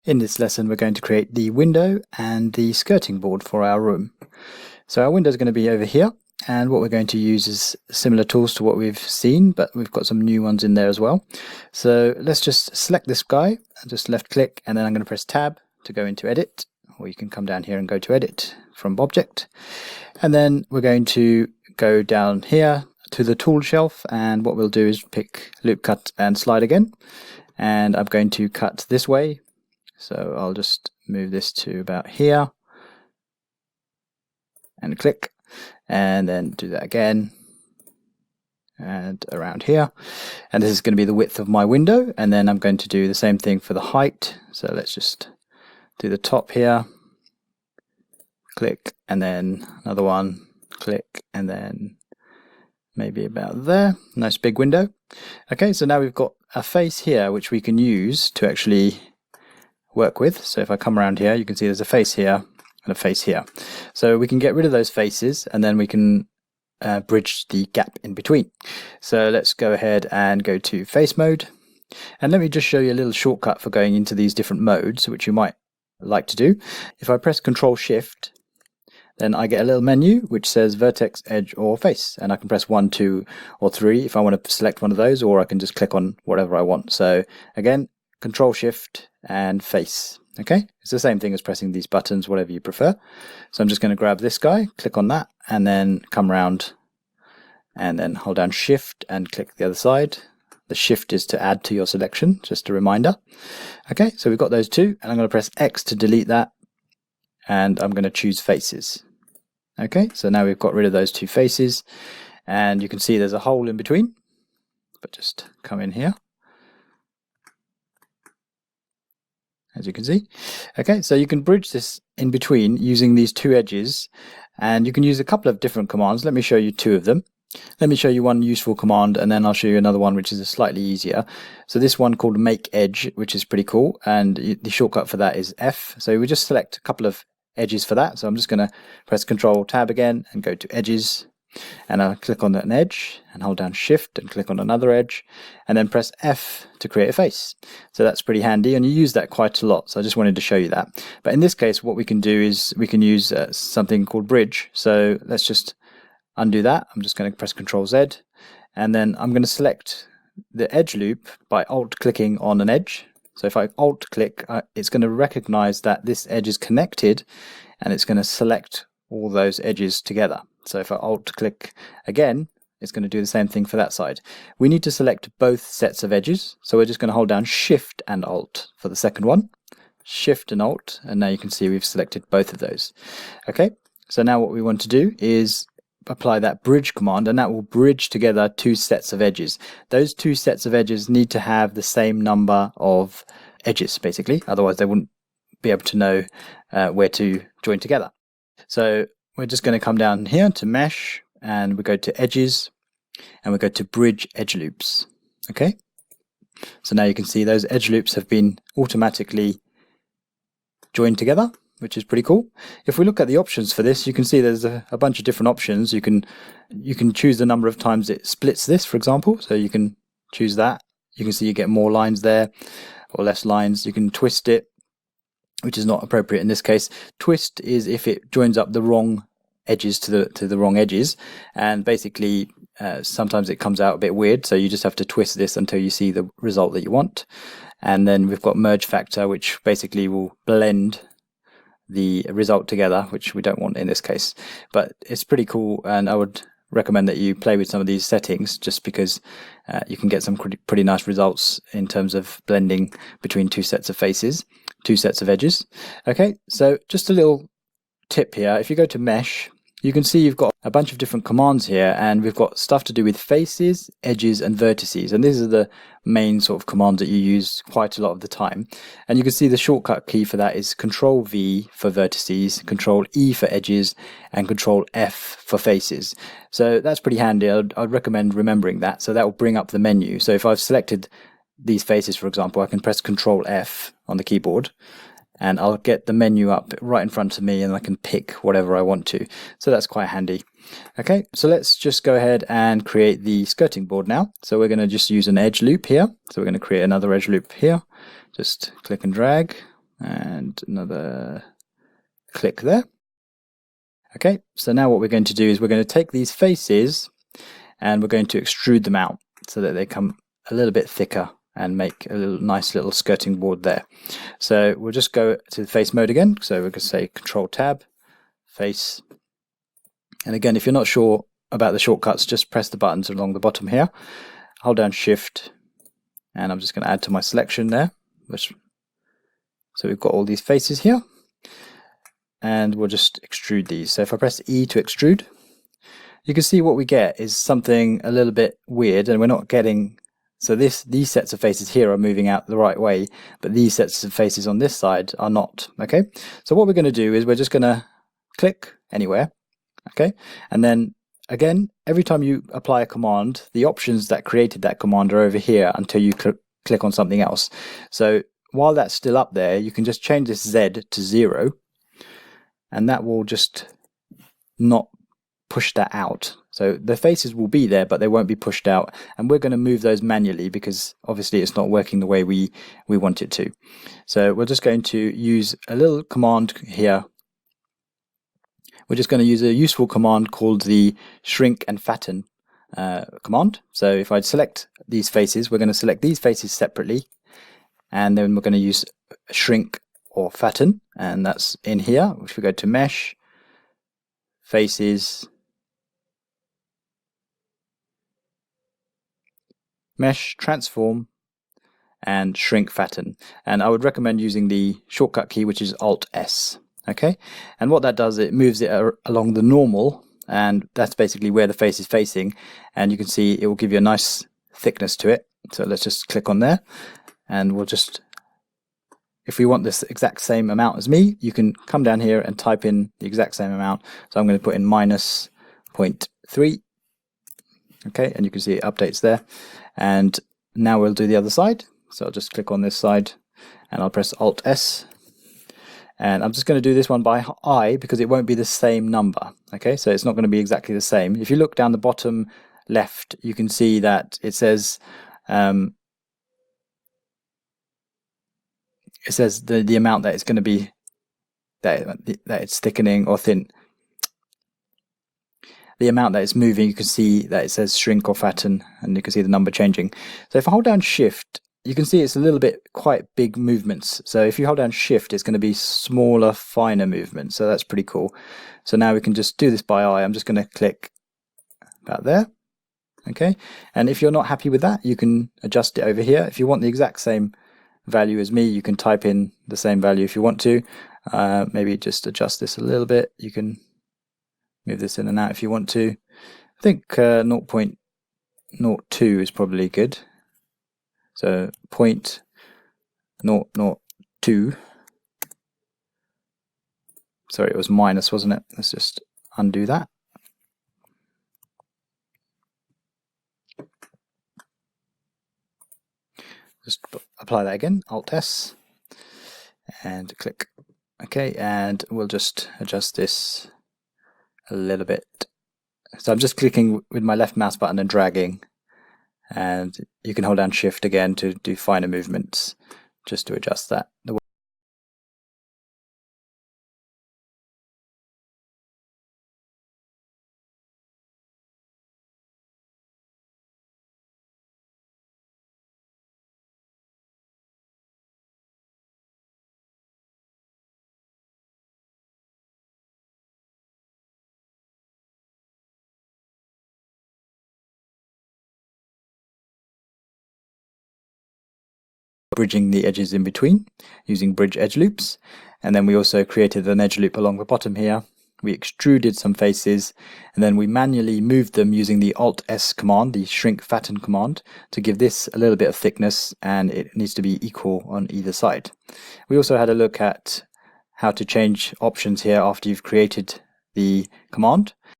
In this lesson we're going to create the window and the skirting board for our room. So our window is going to be over here, and what we're going to use is similar tools to what we've seen, but we've got some new ones in there as well. So let's just select this guy and just left click, and then I'm going to press tab to go into edit, or you can come down here and go to edit from object, and then we're going to go down here to the tool shelf, and what we'll do is pick loop cut and slide again, and I'm going to cut this way. So I'll just move this to about here and click, and then do that again and around here, and this is going to be the width of my window, and then I'm going to do the same thing for the height. So let's just do the top here, click, and then another one, click, and then maybe about there. Nice big window. Okay, so now we've got a face here which we can use to actually work with. So if I come around here, you can see there's a face here and a face here. So we can get rid of those faces, and then we can bridge the gap in between. So let's go ahead and go to face mode, and let me just show you a little shortcut for going into these different modes, which you might like to do. If I press Control Shift, then I get a little menu which says vertex, edge, or face, and I can press 1, 2, or 3 if I want to select one of those, or I can just click on whatever I want. So again, Control Shift and face. Okay, it's the same thing as pressing these buttons, whatever you prefer. So I'm just going to grab this guy, click on that, and then come around and then hold down Shift and click the other side. The Shift is to add to your selection, just a reminder. Okay, so we've got those two, and I'm going to press X to delete that, and I'm going to choose faces. Okay, so now we've got rid of those two faces, and you can see there's a hole in between, but just come in here, as you can see. Okay, so you can bridge this in between using these two edges, and you can use a couple of different commands. Let me show you two of them. Let me show you one useful command, and then I'll show you another one which is slightly easier. So this one called make edge, which is pretty cool, and the shortcut for that is F. So we just select a couple of edges for that. So I'm just going to press Control Tab again and go to edges, and I'll click on an edge and hold down Shift and click on another edge, and then press F to create a face. So that's pretty handy, and you use that quite a lot, so I just wanted to show you that. But in this case, what we can do is we can use something called bridge. So let's just undo that. I'm just going to press Control Z, and then I'm going to select the edge loop by alt clicking on an edge. So if I alt click, it's going to recognize that this edge is connected, and it's going to select all those edges together. So if I alt click again, it's going to do the same thing for that side. We need to select both sets of edges, so we're just going to hold down Shift and Alt for the second one. Shift and Alt, and now you can see we've selected both of those. Okay, so now what we want to do is apply that bridge command, and that will bridge together two sets of edges. Those two sets of edges need to have the same number of edges, basically, otherwise they wouldn't be able to know where to join together. So we're just going to come down here to mesh, and we go to edges, and we go to bridge edge loops. Okay, so now you can see those edge loops have been automatically joined together, which is pretty cool. If we look at the options for this, you can see there's a bunch of different options. You can choose the number of times it splits this, for example, so you can choose that. You can see you get more lines there or less lines. You can twist it, which is not appropriate in this case. Twist is if it joins up the wrong edges to the wrong edges, and basically sometimes it comes out a bit weird, so you just have to twist this until you see the result that you want. And then we've got merge factor, which basically will blend the result together, which we don't want in this case, but it's pretty cool, and I would recommend that you play with some of these settings, just because you can get some pretty nice results in terms of blending between two sets of faces, two sets of edges. Okay, so just a little tip here. If you go to mesh, you can see you've got a bunch of different commands here, and we've got stuff to do with faces, edges, and vertices, and these are the main sort of commands that you use quite a lot of the time. And you can see the shortcut key for that is Control V for vertices, Control E for edges, and Control F for faces. So that's pretty handy. I'd recommend remembering that, so that will bring up the menu. So if I've selected these faces, for example, I can press Control F on the keyboard, and I'll get the menu up right in front of me, and I can pick whatever I want to. So that's quite handy. Okay, so let's just go ahead and create the skirting board now. So we're going to just use an edge loop here. So we're going to create another edge loop here. Just click and drag, and another click there. Okay, so now what we're going to do is we're going to take these faces and we're going to extrude them out so that they come a little bit thicker and make a nice little skirting board there. So we'll just go to the face mode again. So we're going to say Control Tab, Face. And again, if you're not sure about the shortcuts, just press the buttons along the bottom here. Hold down Shift, and I'm just going to add to my selection there. So we've got all these faces here, and we'll just extrude these. So if I press E to extrude, you can see what we get is something a little bit weird, and we're not getting, so these sets of faces here are moving out the right way, but these sets of faces on this side are not. Okay, so what we're going to do is we're just going to click anywhere. Okay, and then again, every time you apply a command, the options that created that command are over here until you click on something else. So while that's still up there, you can just change this Z to 0, and that will just not push that out. So the faces will be there, but they won't be pushed out, and we're going to move those manually because obviously it's not working the way we want it to. So we're just going to use a little command here. We're just going to use a useful command called the shrink and fatten command. So if I select these faces, we're going to select these faces separately, and then we're going to use shrink or fatten, and that's in here. If we go to Mesh, Faces, Mesh, Transform, and Shrink Fatten. And I would recommend using the shortcut key, which is Alt-S. Okay, and what that does, it moves it along the normal, and that's basically where the face is facing, and you can see it will give you a nice thickness to it. So let's just click on there, and we'll just, if we want this exact same amount as me, you can come down here and type in the exact same amount. So I'm going to put in -0.3. Okay, and you can see it updates there. And now we'll do the other side. So I'll just click on this side, and I'll press Alt-S. And I'm just going to do this one by eye because it won't be the same number. Okay, so it's not going to be exactly the same. If you look down the bottom left, you can see that it says the amount that it's going to be, that it's thickening or thin. The amount that it's moving, you can see that it says shrink or fatten, and you can see the number changing. So if I hold down Shift, you can see it's a little bit quite big movements. So if you hold down Shift, it's going to be smaller, finer movements. So that's pretty cool. So now we can just do this by eye. I'm just going to click about there. Okay, and if you're not happy with that, you can adjust it over here. If you want the exact same value as me, you can type in the same value if you want to. Maybe just adjust this a little bit. You can move this in and out if you want to. I think 0.02 is probably good. So 0.002. Sorry, it was minus, wasn't it? Let's just undo that. Just apply that again, Alt-S, and click. Okay, and we'll just adjust this a little bit. So I'm just clicking with my left mouse button and dragging, and you can hold down Shift again to do finer movements, just to adjust that. Bridging the edges in between using bridge edge loops, and then we also created an edge loop along the bottom here. We extruded some faces, and then we manually moved them using the Alt-S command, the shrink fatten command, to give this a little bit of thickness, and it needs to be equal on either side. We also had a look at how to change options here after you've created the command.